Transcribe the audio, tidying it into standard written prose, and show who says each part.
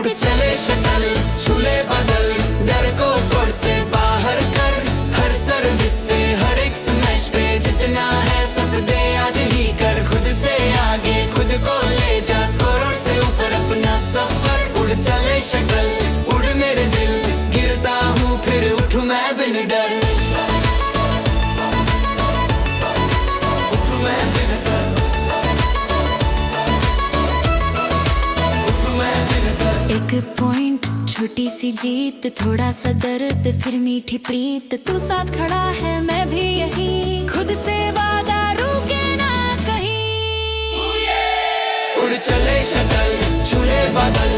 Speaker 1: उड़ चले शटल, छूले बादल, डर को कोर्ट से बाहर कर। हर सर्विस पे, हर एक स्मैश पे, जितना है सब दे आज ही कर। खुद से आगे खुद को ले जा, स्कोर से ऊपर अपना सफर। उड़ चले शटल, उड़ मेरे दिल, गिरता हूँ फिर उठूं मैं बिन डर। उठूं मैं बिन डर, उठूं मैं बिन डर।
Speaker 2: एक पॉइंट, छोटी सी जीत, थोड़ा सा दर्द, फिर मीठी प्रीत। तू साथ खड़ा है मैं भी यही, खुद से वादा रुके ना कहीं।
Speaker 1: उड़ चले शटल, छूले बादल,